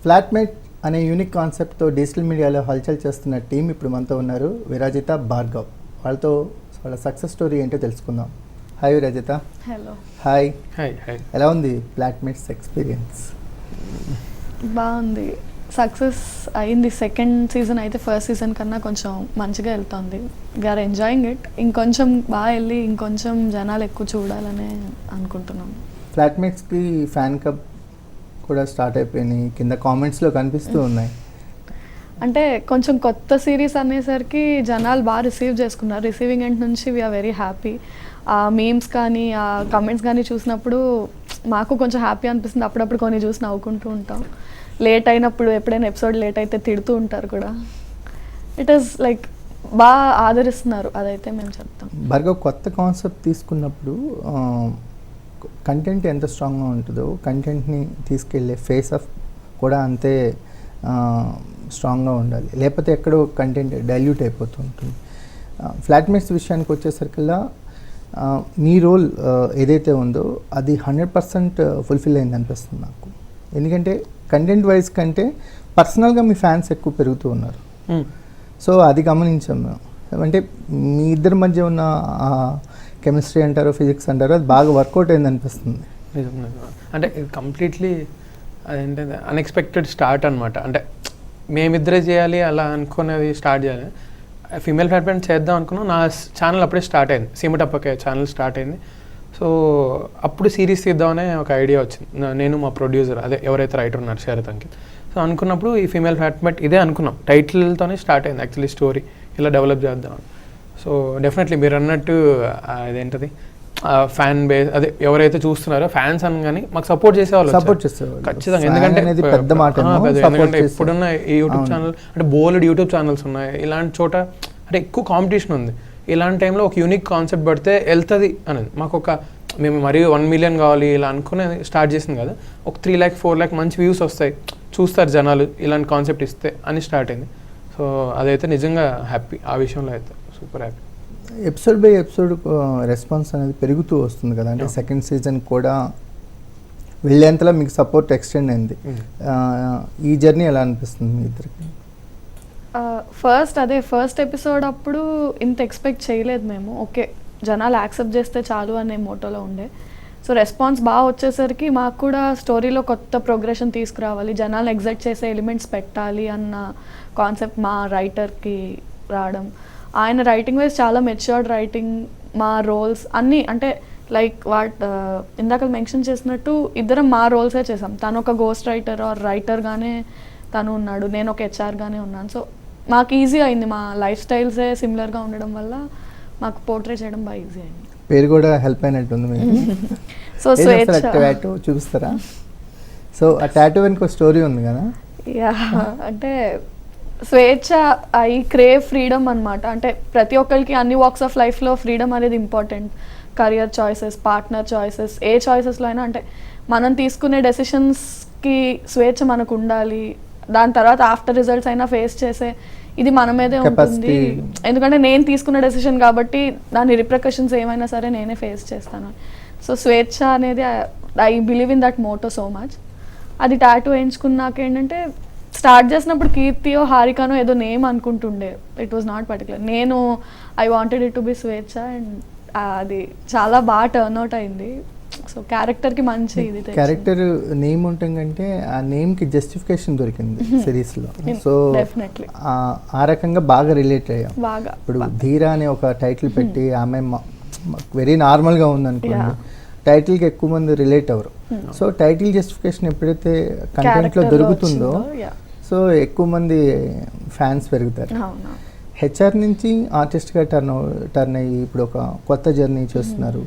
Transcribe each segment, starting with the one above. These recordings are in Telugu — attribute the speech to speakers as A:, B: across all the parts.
A: ఫ్లాట్మేట్ అనే యూనిక్ కాన్సెప్ట్తో డిజిటల్ మీడియాలో హల్చల్ చేస్తున్న టీం ఇప్పుడు మనతో ఉన్నారు. విరాజిత, భార్గవ్. వాళ్ళతో వాళ్ళ సక్సెస్ స్టోరీ ఏంటో తెలుసుకుందాం. Hi Virajitha.
B: Hello.
A: Hi.
C: Hi hi.
A: ఎలా ఉంది ఫ్లాట్మేట్స్ ఎక్స్పీరియన్స్?
B: బాగుంది, సక్సెస్ అయింది. సెకండ్ సీజన్ అయితే ఫస్ట్ సీజన్ కన్నా కొంచెం మంచిగా వెళ్తుంది. We're enjoying it. ఇంకొంచెం బాగా వెళ్ళి ఇంకొంచెం జనాలు ఎక్కువ చూడాలని అనుకుంటున్నాం.
A: ఫ్లాట్మేట్స్కి ఫ్యాన్ క్లబ్ కూడా స్టార్ట్ అయిపోయినాయి, కింద కామెంట్స్లో కనిపిస్తూ ఉన్నాయి.
B: అంటే కొంచెం కొత్త సిరీస్ అనేసరికి జనాలు బాగా రిసీవ్ చేసుకున్నారు. రిసీవింగ్ ఎండ్ నుంచి వీఆర్ వెరీ హ్యాపీ. ఆ మీమ్స్ కానీ ఆ కమెంట్స్ కానీ చూసినప్పుడు మాకు కొంచెం హ్యాపీ అనిపిస్తుంది. అప్పుడప్పుడు కొన్ని చూసి నవ్వుకుంటూ ఉంటాం. లేట్ అయినప్పుడు ఎప్పుడైనా ఎపిసోడ్ లేట్ అయితే తిడుతూ ఉంటారు కూడా. ఇట్ ఈస్ లైక్ బాగా ఆదరిస్తున్నారు, అదైతే మేము చెప్తాం.
A: భార్గవ్, కొత్త కాన్సెప్ట్ తీసుకున్నప్పుడు కంటెంట్ ఎంత స్ట్రాంగ్గా ఉంటుందో కంటెంట్ని తీసుకెళ్ళే ఫేస్ ఆఫ్ కూడా అంతే స్ట్రాంగ్గా ఉండాలి, లేకపోతే ఎక్కడో కంటెంట్ డైల్యూట్ అయిపోతూ ఉంటుంది. ఫ్లాట్మేట్స్ విషయానికి వచ్చేసరికల్లా మీ రోల్ ఏదైతే ఉందో అది 100% ఫుల్ఫిల్ అయింది అనిపిస్తుంది నాకు. ఎందుకంటే కంటెంట్ వైజ్ కంటే పర్సనల్గా మీ ఫ్యాన్స్ ఎక్కువ పెరుగుతూ ఉన్నారు. సో అది గమనించాం మేము. అంటే మీ ఇద్దరి మధ్య ఉన్న కెమిస్ట్రీ అంటారో ఫిజిక్స్ అంటారో అది బాగా వర్కౌట్ అయింది అనిపిస్తుంది.
C: అంటే కంప్లీట్లీ అదేంటంటే అన్ఎక్స్పెక్టెడ్ స్టార్ట్ అనమాట. అంటే మేమిద్దరే చేయాలి అలా అనుకునేది స్టార్ట్ చేయాలి. ఫీమేల్ ఫ్లాట్మేట్ చేద్దాం అనుకున్నాం. నా ఛానల్ అప్పుడే స్టార్ట్ అయింది, సీమటప్పకే ఛానల్ స్టార్ట్ అయింది. సో అప్పుడు సిరీస్ తీద్దామనే ఒక ఐడియా వచ్చింది. నేను మా ప్రొడ్యూసర్, అదే ఎవరైతే రైటర్ ఉన్నారు శరత్ అంకిత్. సో అనుకున్నప్పుడు ఈ ఫీమేల్ ఫ్లాట్మేట్ ఇదే అనుకున్నాం. టైటిల్తోనే స్టార్ట్ అయింది యాక్చువల్లీ స్టోరీ, ఇలా డెవలప్ చేద్దాం. సో డెఫినెట్లీ మీరు అన్నట్టు అదేంటది ఫ్యాన్ బేస్, అదే ఎవరైతే చూస్తున్నారో ఫ్యాన్స్ అని కానీ మాకు సపోర్ట్ చేసేవాళ్ళు ఖచ్చితంగా. ఎందుకంటే ఎందుకంటే ఇప్పుడున్న ఈ యూట్యూబ్ ఛానల్ అంటే బోల్డ్ యూట్యూబ్ ఛానల్స్ ఉన్నాయి. ఇలాంటి చోట అంటే ఎక్కువ కాంపిటీషన్ ఉంది. ఇలాంటి టైంలో ఒక యూనిక్ కాన్సెప్ట్ పడితే వెళ్తుంది అనేది మాకు మేము మరీ 1 మిలియన్ కావాలి ఇలా అనుకునే స్టార్ట్ చేసింది కదా. ఒక 3 lakh 4 lakh మంచి వ్యూస్ వస్తాయి, చూస్తారు జనాలు ఇలాంటి కాన్సెప్ట్ ఇస్తే అని స్టార్ట్ అయింది. సో అదైతే నిజంగా హ్యాపీ, ఆ విషయంలో అయితే super happy.
A: Episode by episode response అనేది పెరుగుతూ వస్తుంది కదా. అంటే సెకండ్ సీజన్ కూడా వెళ్ళేంతలా మీకు సపోర్ట్ ఎక్స్టెండ్ అయింది. ఈ జర్నీ ఎలా అనిపిస్తుంది మీ ఇద్దరికి?
B: ఫస్ట్ ఎపిసోడ్ అప్పుడు ఇంత ఎక్స్పెక్ట్ చేయలేదు మేము. ఓకే, జనాలు యాక్సెప్ట్ చేస్తే చాలు అనే మోటోలో ఉండే. సో రెస్పాన్స్ బాగా వచ్చేసరికి మాకు కూడా స్టోరీలో కొత్త ప్రోగ్రెషన్ తీసుకురావాలి, జనాలు ఎగ్జైట్ చేసే ఎలిమెంట్స్ పెట్టాలి అన్న కాన్సెప్ట్ మా రైటర్కి రావడం. ఆయన రైటింగ్ వైజ్ చాలా మెచ్యూర్డ్ రైటింగ్. మా రోల్స్ అన్నీ అంటే లైక్ ఇందాక మెన్షన్ చేసినట్టు ఇద్దరం మా రోల్సే చేసాం. తను ఒక గోస్ట్ రైటర్ ఆర్ రైటర్గానే తను ఉన్నాడు, నేను ఒక హెచ్ఆర్గానే ఉన్నాను. సో మాకు ఈజీ అయింది, మా లైఫ్ స్టైల్సే సిమిలర్గా ఉండడం వల్ల మాకు పోర్ట్రే చేయడం బాగా ఈజీ అయింది.
A: పేరు కూడా హెల్ప్ అయినట్టుంది మీకు.
B: సో
A: టాటూ చూపిస్తారా? సో ఆ టాటూ వెనుక ఒక స్టోరీ ఉంది కదా.
B: యా, అంటే స్వేచ్ఛ, ఐ క్రేవ్ ఫ్రీడమ్ అనమాట. అంటే ప్రతి ఒక్కరికి అన్ని వాక్స్ ఆఫ్ లైఫ్లో ఫ్రీడమ్ అనేది important. Career choices, partner choices, ఏ చాయిసెస్లో అయినా అంటే మనం తీసుకునే డెసిషన్స్కి స్వేచ్ఛ మనకు ఉండాలి. దాని తర్వాత ఆఫ్టర్ రిజల్ట్స్ అయినా ఫేస్ చేసే ఇది మన మీదే ఉంటుంది. ఎందుకంటే నేను తీసుకున్న డెసిషన్ కాబట్టి దాని రిప్రికాషన్స్ ఏమైనా సరే నేనే ఫేస్ చేస్తాను. సో స్వేచ్ఛ అనేది I believe in that motto so much. అది టాటూ వేయించుకున్నాక ఏంటంటే స్టార్ట్ చేసినప్పుడు కీర్తియో హారికానో ఏదో నేమ్ అనుకుంటుండే. It was not particular. నేను I wanted it to be స్వేచ్ఛ అండ్ అది చాలా బాగా టర్న్ అవుట్ అయింది. సో క్యారెక్టర్కి మంచి ఇది
A: క్యారెక్టర్ నేమ్ ఉంటుందంటే ఆ నేమ్కి జస్టిఫికేషన్ దొరికింది సిరీస్లో. సో ఆ రకంగా బాగా రిలేట్ అయ్యాం.
B: బాగా
A: ఇప్పుడు ధీరా అనే ఒక టైటిల్ పెట్టి ఆమె వెరీ నార్మల్గా ఉందనుకోండి, టైటిల్కి ఎక్కువ మంది రిలేట్ అవ్వరు. సో టైటిల్ జస్టిఫికేషన్ ఎప్పుడైతే కంటెంట్లో దొరుకుతుందో సో ఎక్కువ మంది ఫ్యాన్స్ పెరుగుతారు. హెచ్ఆర్ నుంచి ఆర్టిస్ట్గా టర్న్ అయ్యి ఇప్పుడు ఒక కొత్త జర్నీ చేస్తున్నారు.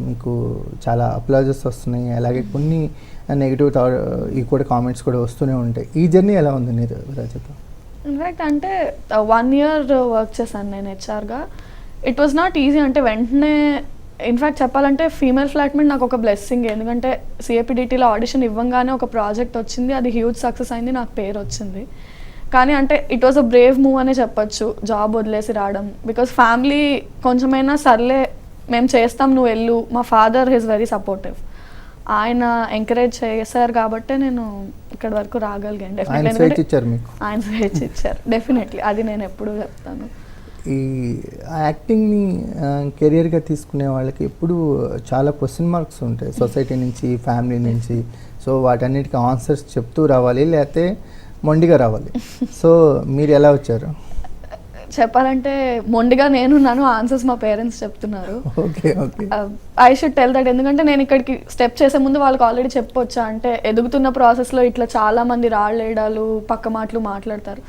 A: మీకు చాలా అప్లాజెస్ వస్తున్నాయి, అలాగే కొన్ని నెగిటివ్ ఇవి కూడా కామెంట్స్ కూడా వస్తూనే ఉంటాయి. ఈ జర్నీ ఎలా ఉంది మీరు రజత?
B: ఇన్ఫ్యాక్ట్ అంటే 1 year వర్క్ చేశాను నేను హెచ్ఆర్గా. It was not easy. అంటే వెంటనే ఇన్ఫ్యాక్ట్ చెప్పాలంటే ఫీమేల్ ఫ్లాట్మేట్ నాకు ఒక బ్లెస్సింగ్. ఎందుకంటే సిఏపిడిటీలో ఆడిషన్ ఇవ్వంగానే ఒక ప్రాజెక్ట్ వచ్చింది, అది హ్యూజ్ సక్సెస్ అయింది, నాకు పేరు వచ్చింది. కానీ అంటే it was a brave move అనే చెప్పొచ్చు జాబ్ వదిలేసి రావడం. బికాస్ ఫ్యామిలీ కొంచెమైనా సర్లే మేము చేస్తాం నువ్వు వెళ్ళు, మా ఫాదర్ ఈజ్ వెరీ సపోర్టివ్. ఆయన ఎంకరేజ్ చేశారు కాబట్టే నేను ఇక్కడ వరకు రాగలిగాను.
A: ఆయన స్వేచ్ఛ ఇచ్చారు మీకు.
B: ఆయన స్వేచ్ఛ ఇచ్చారు డెఫినెట్లీ, అది నేను ఎప్పుడూ చెప్తాను.
A: ఈ యాక్టింగ్ని కెరియర్గా తీసుకునే వాళ్ళకి ఎప్పుడు చాలా క్వశ్చన్ మార్క్స్ ఉంటాయి సొసైటీ నుంచి, ఫ్యామిలీ నుంచి. సో వాటన్నిటికీ ఆన్సర్స్ చెప్తూ రావాలి, లేకపోతే మొండిగా రావాలి. సో మీరు ఎలా వచ్చారు?
B: చెప్పాలంటే మొండిగా నేనున్నాను, ఆన్సర్స్ మా పేరెంట్స్ చెప్తున్నారు.
A: Okay okay.
B: I should tell that, ఎందుకంటే నేను ఇక్కడికి స్టెప్ చేసే ముందు వాళ్ళకి ఆల్రెడీ చెప్పొచ్చా అంటే ఎదుగుతున్న ప్రాసెస్లో ఇట్లా చాలా మంది రాళ్ళేయడాలు పక్క మాటలు మాట్లాడతారు.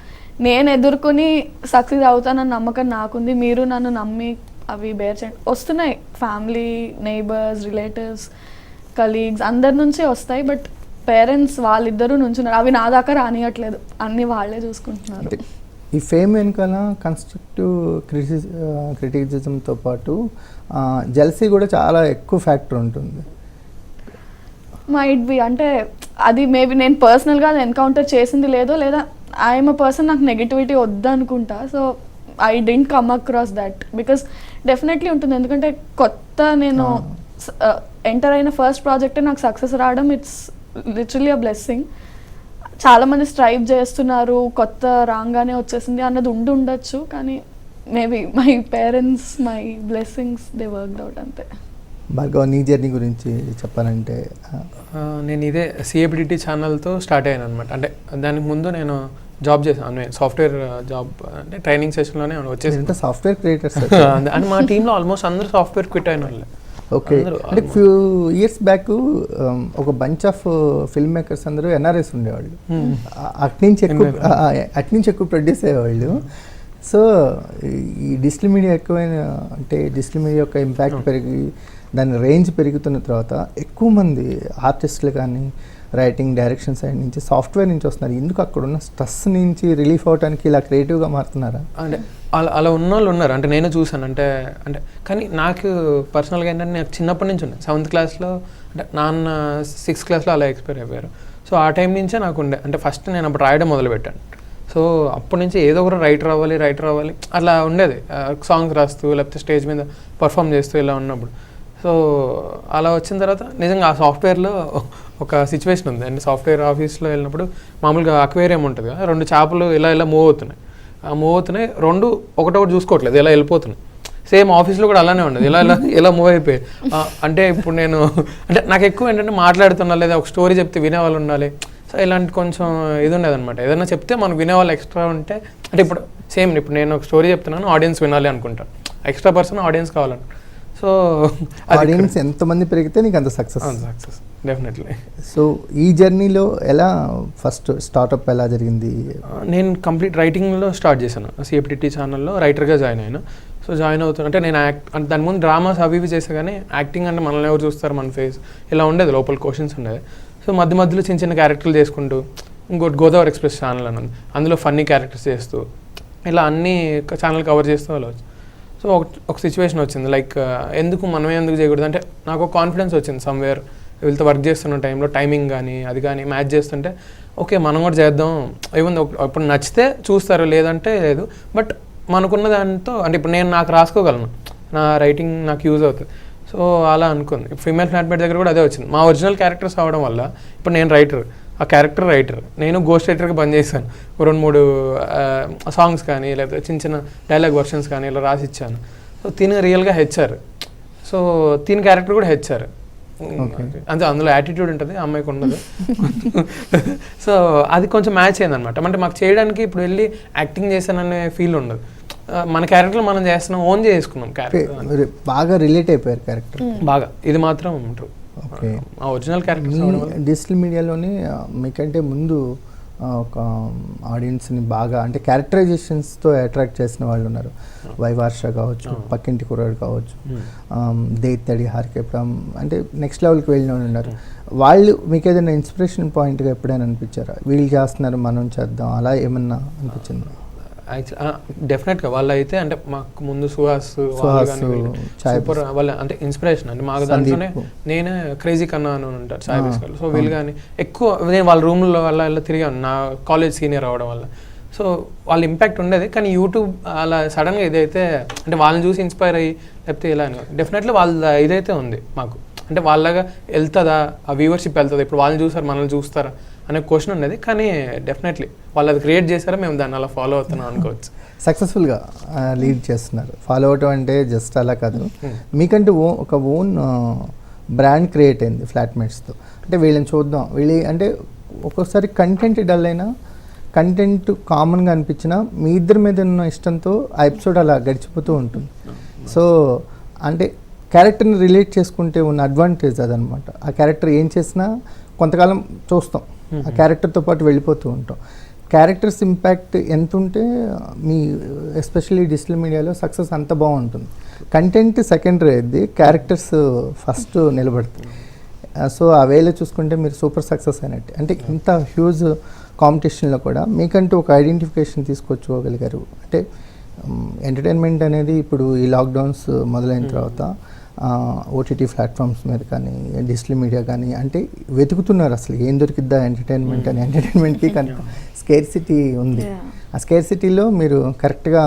B: నేను ఎదుర్కొని సక్సెస్ అవుతానన్న నమ్మకం నాకుంది. మీరు నన్ను నమ్మి అవి బేర్ చేయండి. వస్తున్నాయి ఫ్యామిలీ, నైబర్స్, రిలేటివ్స్, కలీగ్స్ అందరి నుంచి వస్తాయి. బట్ పేరెంట్స్ వాళ్ళిద్దరూ నుంచున్నారు, అవి నా దాకా రానియట్లేదు, అన్నీ వాళ్ళే చూసుకుంటున్నారు.
A: ఈ ఫేమ్ వెనకాల కన్స్ట్రక్టివ్ క్రిటిసిజంతో పాటు జెలసీ కూడా చాలా ఎక్కువ ఫ్యాక్టర్ ఉంటుంది.
B: మైట్ బి, అంటే అది మేబీ నేను పర్సనల్గా అది ఎన్కౌంటర్ చేసింది లేదో, లేదా ఐఎమ్ అ పర్సన్ నాకు నెగిటివిటీ వద్దనుకుంటా. So I didn't come across that, because definitely ఉంటుంది. ఎందుకంటే కొత్త నేను ఎంటర్ అయిన ఫస్ట్ ప్రాజెక్టే నాకు సక్సెస్ రావడం, ఇట్స్ లిటరలీ అ బ్లెస్సింగ్. చాలామంది స్ట్రైవ్ చేస్తున్నారు, కొత్త రాగానే వచ్చేసింది అన్నది ఉండొచ్చు, కానీ maybe my parents, my blessings, they worked out అంతే.
A: భార్గవ్, నీ జర్నీ గురించి చెప్పాలంటే?
C: నేను ఇదే సిఏబిడిటీ ఛానల్తో స్టార్ట్ అయ్యాను అనమాట. అంటే దానికి ముందు నేను జాబ్ చేశాను, సాఫ్ట్వేర్ జాబ్, అంటే ట్రైనింగ్ సెషన్లోనే వచ్చేసి
A: సాఫ్ట్వేర్ క్రియేటర్స్
C: అండ్ మా టీంలో ఆల్మోస్ట్ అందరూ సాఫ్ట్వేర్ క్విట్ అయిన వాళ్ళే.
A: ఓకే. అంటే ఫ్యూ ఇయర్స్ బ్యాక్ ఒక బంచ్ ఆఫ్ ఫిల్మ్ మేకర్స్ అందరూ ఎన్ఆర్ఎస్ ఉండేవాళ్ళు, అట్నుంచి ఎక్కువ ప్రొడ్యూస్ అయ్యేవాళ్ళు. సో ఈ డిజిటల్ మీడియా ఎక్కువైన, అంటే డిజిటల్ మీడియా యొక్క ఇంపాక్ట్ పెరిగి దాని రేంజ్ పెరుగుతున్న తర్వాత ఎక్కువ మంది ఆర్టిస్టులు కానీ రైటింగ్, డైరెక్షన్ సైడ్ నుంచి, సాఫ్ట్వేర్ నుంచి వస్తున్నారు. ఎందుకు అక్కడ ఉన్న స్ట్రెస్ నుంచి రిలీఫ్ అవడానికి ఇలా క్రియేటివ్గా మారుతున్నారా?
C: అంటే అలా ఉన్న వాళ్ళు ఉన్నారు, అంటే నేను చూసాను. అంటే కానీ నాకు పర్సనల్గా ఏంటంటే నాకు చిన్నప్పటి నుంచి ఉన్నాయి. 7th క్లాస్లో, అంటే నాన్న 6th క్లాస్లో అలా ఎక్స్పైర్ అయిపోయారు. సో ఆ టైం నుంచే నాకు ఉండే, అంటే ఫస్ట్ నేను అప్పుడు రాయడం మొదలుపెట్టాను. సో అప్పటి నుంచి ఏదో ఒక రైటర్ అవ్వాలి అట్లా ఉండేది. సాంగ్స్ రాస్తూ, లేకపోతే స్టేజ్ మీద పర్ఫామ్ చేస్తూ ఇలా ఉన్నప్పుడు. సో అలా వచ్చిన తర్వాత నిజంగా ఆ సాఫ్ట్వేర్లో ఒక సిచ్యువేషన్ ఉంది. అంటే సాఫ్ట్వేర్ ఆఫీస్లో వెళ్ళినప్పుడు మామూలుగా అక్వేరియం ఉంటుంది కదా, 2 చేపలు ఇలా మూవ్ అవుతున్నాయి. రెండు ఒకటొకటి చూసుకోవట్లేదు, ఇలా వెళ్ళిపోతున్నాయి. సేమ్ ఆఫీస్లో కూడా అలానే ఉండదు, ఇలా మూవ్ అయిపోయి. అంటే ఇప్పుడు నేను, అంటే నాకు ఎక్కువ ఏంటంటే మాట్లాడుతున్నా, లేదా ఒక స్టోరీ చెప్తే వినేవాళ్ళు ఉండాలి. సో ఇలాంటి కొంచెం ఇది ఉండేది అనమాట. ఏదైనా చెప్తే మనకు వినేవాళ్ళు ఎక్స్ట్రా ఉంటే, అంటే ఇప్పుడు నేను ఒక స్టోరీ చెప్తున్నాను, ఆడియన్స్ వినాలి అనుకుంటాను, ఎక్స్ట్రా పర్సన్ ఆడియన్స్ కావాలంట. సో
A: ఆడియన్స్ ఎంతమంది పెరిగితే నీకు అంత సక్సెస్
C: డెఫినెట్లీ.
A: సో ఈ జర్నీలో ఎలా ఫస్ట్ స్టార్ట్అప్ ఎలా జరిగింది?
C: నేను కంప్లీట్ రైటింగ్లో స్టార్ట్ చేశాను. సిఏబిడిటీ ఛానల్లో రైటర్గా జాయిన్ అయ్యాను. సో జాయిన్ అవుతాను అంటే నేను అంటే దాని ముందు డ్రామాస్ అవి చేసా, కానీ యాక్టింగ్ అంటే మనల్ని ఎవరు చూస్తారు, మన ఫేస్ ఇలా ఉండేది, లోపల క్వశ్చన్స్ ఉండేది. సో మధ్యలో చిన్న క్యారెక్టర్లు చేసుకుంటూ, ఇంకోటి గోదావరి ఎక్స్ప్రెస్ ఛానల్ అని ఉంది, అందులో ఫన్నీ క్యారెక్టర్స్ చేస్తూ, ఇలా అన్ని ఛానల్ కవర్ చేస్తూ అలా వచ్చి. సో ఒక సిచ్యువేషన్ వచ్చింది, లైక్ మనమే ఎందుకు చేయకూడదు అంటే నాకు ఒక కాన్ఫిడెన్స్ వచ్చింది. సమ్వేర్ వీళ్ళతో వర్క్ చేస్తున్న టైంలో టైమింగ్ కానీ అది కానీ మ్యాచ్ చేస్తుంటే, ఓకే మనం కూడా చేద్దాం, ఏముంది ఇప్పుడు నచ్చితే చూస్తారు, లేదంటే లేదు. బట్ మనకున్న దాంతో, అంటే ఇప్పుడు నేను నాకు రాసుకోగలను, నా రైటింగ్ నాకు యూజ్ అవుతుంది. సో అలా అనుకుంది. ఫీమేల్ ఫ్లాట్మేట్ దగ్గర కూడా అదే వచ్చింది. మా ఒరిజినల్ క్యారెక్టర్స్ అవడం వల్ల ఇప్పుడు నేను రైటర్, ఆ క్యారెక్టర్ రైటర్, నేను గోస్ట్ రైటర్గా పనిచేశాను. 2-3 సాంగ్స్ కానీ, లేకపోతే చిన్న డైలాగ్ వర్షన్స్ కానీ ఇలా రాసిచ్చాను. సో తిని రియల్గా హెచ్ఆర్, సో తిని క్యారెక్టర్ కూడా హెచ్ఆర్. అంటే అందులో యాటిట్యూడ్ ఉంటుంది, అమ్మాయికి ఉండదు. సో అది కొంచెం మ్యాచ్ అయింది అనమాట. అంటే మాకు చేయడానికి ఇప్పుడు వెళ్ళి యాక్టింగ్ చేశాననే ఫీల్ ఉండదు. మన క్యారెక్టర్ మనం చేస్తున్నాం, ఓన్ చేసుకున్నాం క్యారెక్టర్,
A: బాగా రిలేట్ అయిపోయారు క్యారెక్టర్
C: బాగా. ఇది మాత్రం true.
A: Okay.
C: Original character
A: digital మీడియాలోని మీకంటే ముందు ఒక ఆడియన్స్ని బాగా, అంటే క్యారెక్టరైజేషన్స్తో అట్రాక్ట్ చేసిన వాళ్ళు ఉన్నారు. వైవార్ష కావచ్చు, పక్కింటి కుర్రాడు కావచ్చు, దేత్తడి, హార్కేపురం, అంటే నెక్స్ట్ లెవెల్కి వెళ్ళిన వాళ్ళు ఉన్నారు. వాళ్ళు మీకు ఏదైనా ఇన్స్పిరేషన్ పాయింట్గా ఎప్పుడైనా అనిపించారా? వీళ్ళు చేస్తున్నారు మనం చేద్దాం, అలా ఏమన్నా అనిపించింది?
C: డెఫినెట్గా వాళ్ళు అయితే, అంటే మాకు ముందు సుహాస్ సూపర్ వాళ్ళ, అంటే ఇన్స్పిరేషన్. అంటే మాకు దాంట్లోనే నేనే క్రేజీ కన్నా అని ఉంటారు చాయ్ బిస్కెట్లు. సో వీళ్ళు కానీ ఎక్కువ నేను వాళ్ళ రూమ్లో వాళ్ళ తిరిగాను, నా కాలేజ్ సీనియర్ అవ్వడం వల్ల. సో వాళ్ళ ఇంపాక్ట్ ఉండేది. కానీ యూట్యూబ్ అలా సడన్గా ఇదైతే, అంటే వాళ్ళని చూసి ఇన్స్పైర్ అయ్యి లేకపోతే ఇలా అని డెఫినెట్లీ వాళ్ళ ఇదైతే ఉంది మాకు. అంటే వాళ్ళగా వెళ్తుందా, ఆ వ్యూవర్షిప్ వెళ్తుందా, ఇప్పుడు వాళ్ళని చూసారు మనల్ని చూస్తారా అనే క్వశ్చన్ ఉండేది. కానీ డెఫినెట్లీ వాళ్ళు అది క్రియేట్ చేశారా, మేము దాన్ని అలా ఫాలో అవుతున్నాం అనుకోవచ్చు.
A: సక్సెస్ఫుల్గా లీడ్ చేస్తున్నారు. ఫాలో అవటం అంటే జస్ట్ అలా కాదు, మీకంటూ ఒక ఓన్ బ్రాండ్ క్రియేట్ అయింది ఫ్లాట్మేట్స్తో. అంటే వీళ్ళని చూద్దాం, వీళ్ళు అంటే ఒక్కొక్కసారి కంటెంట్ డల్ అయినా, కంటెంట్ కామన్గా అనిపించినా మీ ఇద్దరి మీద ఉన్న ఇష్టంతో ఆ ఎపిసోడ్ అలా గడిచిపోతూ ఉంటుంది. సో అంటే క్యారెక్టర్ని రిలేట్ చేసుకుంటే ఉన్న అడ్వాంటేజ్ అదనమాట. ఆ క్యారెక్టర్ ఏం చేసినా కొంతకాలం చూస్తాం, ఆ క్యారెక్టర్తో పాటు వెళ్ళిపోతూ ఉంటాం. క్యారెక్టర్స్ ఇంపాక్ట్ ఎంత ఉంటే మీ ఎస్పెషల్లీ డిజిటల్ మీడియాలో సక్సెస్ అంత బాగుంటుంది. కంటెంట్ సెకండరీ అయింది, క్యారెక్టర్స్ ఫస్ట్ నిలబడుతుంది. సో ఆ వేలో చూసుకుంటే మీరు సూపర్ సక్సెస్ అయినట్టు. అంటే ఇంత హ్యూజ్ కాంపిటీషన్లో కూడా మీకంటూ ఒక ఐడెంటిఫికేషన్ తీసుకొచ్చుకోగలిగారు. అంటే ఎంటర్టైన్మెంట్ అనేది ఇప్పుడు ఈ లాక్డౌన్స్ మొదలైన తర్వాత ఓటీటీ ప్లాట్ఫామ్స్ మీద కానీ డిజిటల్ మీడియా కానీ అంటే వెతుకుతున్నారు అసలు ఏం దొరికిద్దా ఎంటర్టైన్మెంట్ అని. ఎంటర్టైన్మెంట్కి కనుక స్కేర్సిటీ ఉంది. ఆ స్కేర్సిటీలో మీరు కరెక్ట్గా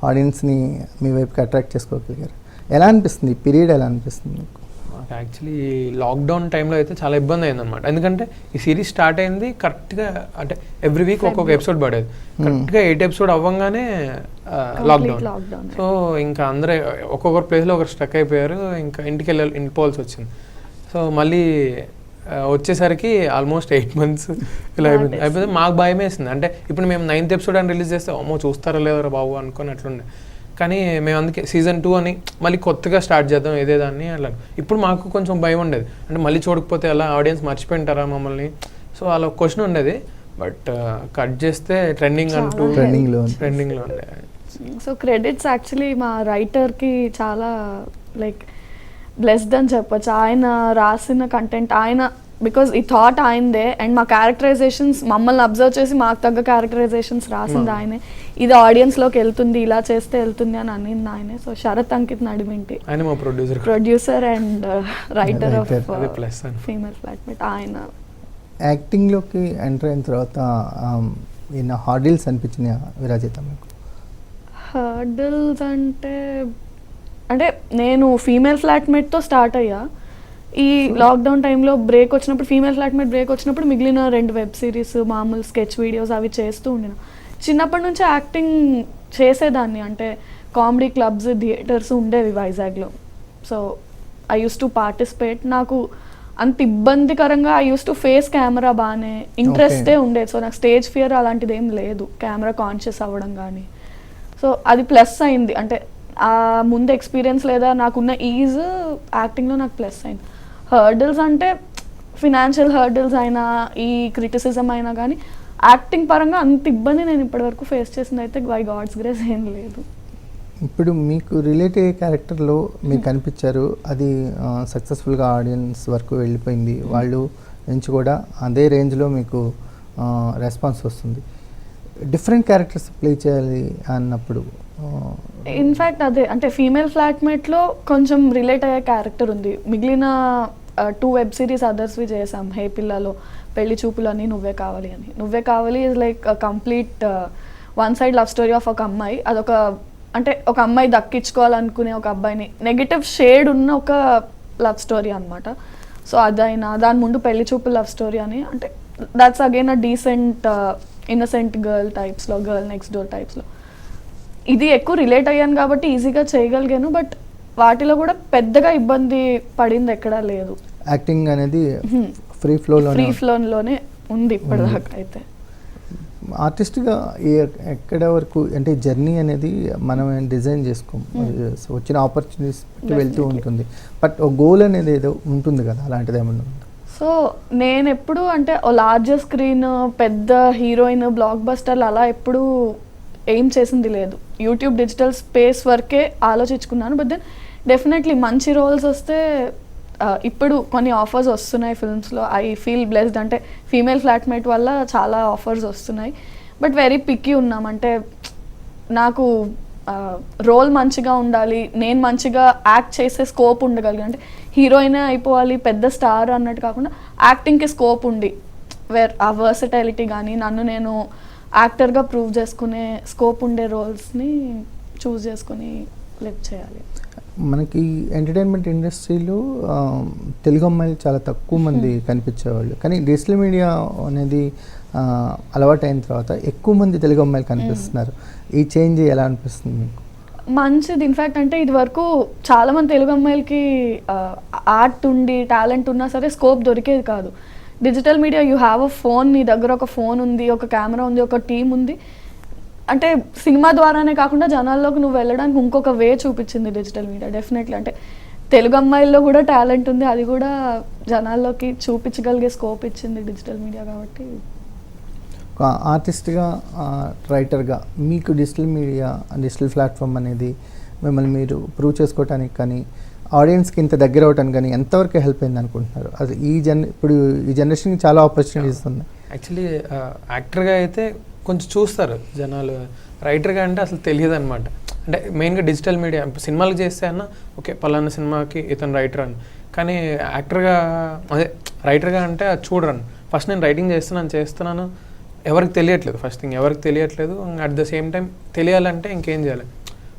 A: ఆడియన్స్ని మీ వైపుకి అట్రాక్ట్ చేసుకోగలిగారు. ఎలా అనిపిస్తుంది ఈ పీరియడ్, ఎలా అనిపిస్తుంది మీకు?
C: నాకు యాక్చువల్లీ లాక్డౌన్ టైంలో అయితే చాలా ఇబ్బంది అయిందనమాట. ఎందుకంటే ఈ సిరీస్ స్టార్ట్ అయింది కరెక్ట్గా, అంటే ఎవ్రీ వీక్ ఒక్కొక్క ఎపిసోడ్ పడేది. కరెక్ట్గా 8 ఎపిసోడ్ అవ్వగానే లాక్డౌన్. సో ఇంకా అందరూ ఒక్కొక్కరు ప్లేస్లో ఒకరు స్టక్ అయిపోయారు. ఇంకా ఇంటికి వెళ్ళిపోవాల్సి వచ్చింది. సో మళ్ళీ వచ్చేసరికి ఆల్మోస్ట్ 8 months ఇలా అయిపోయింది. మాకు భయం వేసింది. అంటే ఇప్పుడు మేము 9th ఎపిసోడ్ అని రిలీజ్ చేస్తే అమ్మో చూస్తారో లేదో బాబు అనుకొని అట్లుండే. కానీ మేము అందుకే సీజన్ 2 అని మళ్ళీ కొత్తగా స్టార్ట్ చేద్దాం ఏదేదాన్ని అట్లా. ఇప్పుడు మాకు కొంచెం భయం ఉండేది, అంటే మళ్ళీ చూడకపోతే అలా ఆడియన్స్ మర్చిపోయింటారా మమ్మల్ని. సో అలా క్వశ్చన్ ఉండేది. బట్ కట్ చేస్తే ట్రెండింగ్లో ఉండే.
B: సో క్రెడిట్స్ యాక్చువల్లీ మా రైటర్కి చాలా లైక్ బ్లెస్డ్ అని చెప్పొచ్చు. ఆయన రాసిన కంటెంట్ ఆయన, బికాజ్ ఈ థాట్ ఆయనదే. అండ్ మా క్యారెక్టరైజేషన్స్ మమ్మల్ని అబ్జర్వ్ చేసి మాకు తగ్గ క్యారెక్టరైజేషన్స్ రాసింది ఆయనే. ఇది ఆడియన్స్లోకి వెళ్తుంది, ఇలా చేస్తే వెళ్తుంది అని అనింది ఆయనే. సో శరత్ అంకిత్ నడిమింటి ఆయన మా producer and writer of female flatmate. ఆయన
A: యాక్టింగ్లోకి ఎంటర్ అయిన తర్వాత ఈయన హార్డిల్స్ అనిపించినాయా విరాజిత మీకు?
B: హర్డిల్స్ అంటే నేను ఫీమేల్ ఫ్లాట్మేట్తో స్టార్ట్ అయ్యా. ఈ లాక్డౌన్ టైంలో బ్రేక్ వచ్చినప్పుడు, ఫీమేల్ ఫ్లాట్మేట్ బ్రేక్ వచ్చినప్పుడు మిగిలిన 2 వెబ్ సిరీస్, మామూలు స్కెచ్ వీడియోస్ అవి చేస్తూ ఉండిన. చిన్నప్పటి నుంచి యాక్టింగ్ చేసేదాన్ని. అంటే కామెడీ క్లబ్స్, థియేటర్స్ ఉండేవి వైజాగ్లో. So I use to participate. నాకు అంత ఇబ్బందికరంగా I use to face camera బాగానే ఇంట్రెస్టే ఉండేది. సో నాకు స్టేజ్ ఫియర్ అలాంటిది ఏం లేదు, కెమెరా కాన్షియస్ అవ్వడం కానీ. సో అది ప్లస్ అయింది. అంటే ఆ ముందు ఎక్స్పీరియన్స్ లేదా నాకున్న ఈజ్ యాక్టింగ్లో నాకు ప్లస్ అయింది. హర్డిల్స్ అంటే ఫినాన్షియల్ హర్డిల్స్ అయినా, ఈ క్రిటిసిజం అయినా కానీ యాక్టింగ్ పరంగా అంత ఇబ్బంది నేను ఇప్పటివరకు ఫేస్ చేసింది అయితే బై గాడ్స్ గ్రేస్ ఏం లేదు.
A: ఇప్పుడు మీకు రిలేట్ అయ్యే క్యారెక్టర్లో మీకు కనిపించారు, అది సక్సెస్ఫుల్గా ఆడియన్స్ వరకు వెళ్ళిపోయింది, వాళ్ళు నుంచి కూడా అదే రేంజ్లో మీకు రెస్పాన్స్ వస్తుంది. డిఫరెంట్ క్యారెక్టర్స్ ప్లే చేయాలి అన్నప్పుడు
B: ఇన్ఫ్యాక్ట్ అదే అంటే ఫీమేల్ ఫ్లాట్మేట్లో కొంచెం రిలేట్ అయ్యే క్యారెక్టర్ ఉంది. మిగిలిన 2 వెబ్ సిరీస్ అదర్స్వి చేసాం. హే పిల్లలో, పెళ్లి చూపులు అని, నువ్వే కావాలి అని. నువ్వే కావాలి is like complete one side love story of ఒక అమ్మాయి. అదొక అంటే ఒక అమ్మాయి దక్కించుకోవాలనుకునే ఒక అబ్బాయిని, నెగటివ్ షేడ్ ఉన్న ఒక లవ్ స్టోరీ అనమాట. సో అదైనా దాని ముందు పెళ్లి చూపులు లవ్ స్టోరీ అని, అంటే that's again a decent innocent girl టైప్స్లో, గర్ల్ నెక్స్ట్ డోర్ టైప్స్లో. ఇది ఎక్కువ రిలేట్ అయ్యాను కాబట్టి ఈజీగా చేయగలిగాను. బట్ వాటిలో కూడా పెద్దగా ఇబ్బంది పడింది ఎక్కడా లేదు.
A: యాక్టింగ్ అనేది ఫ్రీ
B: ఫ్లోలోనే ఉంది ఇప్పటిదాకా. అయితే
A: ఆర్టిస్ట్గా ఎక్కడ వరకు అంటే జర్నీ అనేది మనం డిజైన్ చేసుకోం, వచ్చిన ఆపర్చునిటీస్ వెళ్తూ ఉంటుంది. బట్ ఒక గోల్ అనేది ఏదో ఉంటుంది కదా, అలాంటిది ఏమన్నా ఉందా?
B: సో నేను ఎప్పుడు అంటే ఓ లార్జర్ స్క్రీన్, పెద్ద హీరోయిన్, బ్లాక్ బస్టర్లు అలా ఎప్పుడు ఏం చేసింది లేదు. యూట్యూబ్ డిజిటల్ స్పేస్ వరకే ఆలోచించుకున్నాను. బట్ దెన్ డెఫినెట్లీ మంచి రోల్స్ వస్తే, ఇప్పుడు కొన్ని ఆఫర్స్ వస్తున్నాయి ఫిల్మ్స్లో. I feel blessed. అంటే ఫీమేల్ ఫ్లాట్మేట్ వల్ల చాలా ఆఫర్స్ వస్తున్నాయి. బట్ వెరీ పిక్కీ ఉన్నాం. అంటే నాకు రోల్ మంచిగా ఉండాలి, నేను మంచిగా యాక్ట్ చేసే స్కోప్ ఉండగలిగి, అంటే హీరోయిన్ అయిపోవాలి పెద్ద స్టార్ అన్నట్టు కాకుండా యాక్టింగ్కి స్కోప్ ఉండి, ఆ వర్సటైలిటీ కానీ నన్ను నేను యాక్టర్గా ప్రూవ్ చేసుకునే స్కోప్ ఉండే రోల్స్ని చూస్ చేసుకుని లివ్ చేయాలి.
A: మనకి ఎంటర్టైన్మెంట్ ఇండస్ట్రీలో తెలుగు అమ్మాయిలు చాలా తక్కువ మంది కనిపించేవాళ్ళు, కానీ డిజిటల్ మీడియా అనేది అలవాటు అయిన తర్వాత ఎక్కువ మంది తెలుగు అమ్మాయిలు కనిపిస్తున్నారు. ఈ చేంజ్ ఎలా అనిపిస్తుంది మీకు?
B: మంచిది. ఇన్ఫ్యాక్ట్ అంటే ఇది వరకు చాలా మంది తెలుగు అమ్మాయిలకి ఆర్ట్ ఉండి టాలెంట్ ఉన్నా సరే స్కోప్ దొరికేది కాదు. Digital media, you have a phone, నీ దగ్గర ఒక ఫోన్ ఉంది, ఒక కెమెరా ఉంది, ఒక టీం ఉంది. అంటే సినిమా ద్వారానే కాకుండా జనాల్లోకి నువ్వు వెళ్ళడానికి ఇంకొక వే చూపించింది డిజిటల్ మీడియా డెఫినెట్లీ. అంటే తెలుగు అమ్మాయిల్లో కూడా టాలెంట్ ఉంది, అది కూడా జనాల్లోకి చూపించగలిగే స్కోప్ ఇచ్చింది డిజిటల్ మీడియా. కాబట్టి
A: ఒక ఆర్టిస్ట్గా, రైటర్గా మీకు డిజిటల్ మీడియా, డిజిటల్ ప్లాట్ఫామ్ అనేది మిమ్మల్ని మీరు ప్రూవ్ చేసుకోవటానికి కానీ ఆడియన్స్కి ఇంత దగ్గర అవటానికి కానీ ఎంతవరకు హెల్ప్ అయింది అనుకుంటున్నారు? అది ఇప్పుడు ఈ జనరేషన్కి చాలా ఆపర్చునిటీస్ ఉన్నాయి.
C: యాక్చువల్లీ యాక్టర్గా అయితే కొంచెం చూస్తారు జనాలు, రైటర్గా అంటే అసలు తెలియదు అనమాట. అంటే మెయిన్గా డిజిటల్ మీడియా సినిమాలు చేస్తే అన్న ఓకే పలానా సినిమాకి ఇతను రైటర్ అని, కానీ యాక్టర్గా అదే రైటర్గా అంటే అది చూడరను. ఫస్ట్ నేను రైటింగ్ చేస్తున్నాను ఎవరికి తెలియట్లేదు, ఫస్ట్ థింగ్ ఎవరికి తెలియట్లేదు. అట్ ద సేమ్ టైం తెలియాలంటే ఇంకేం చేయాలి.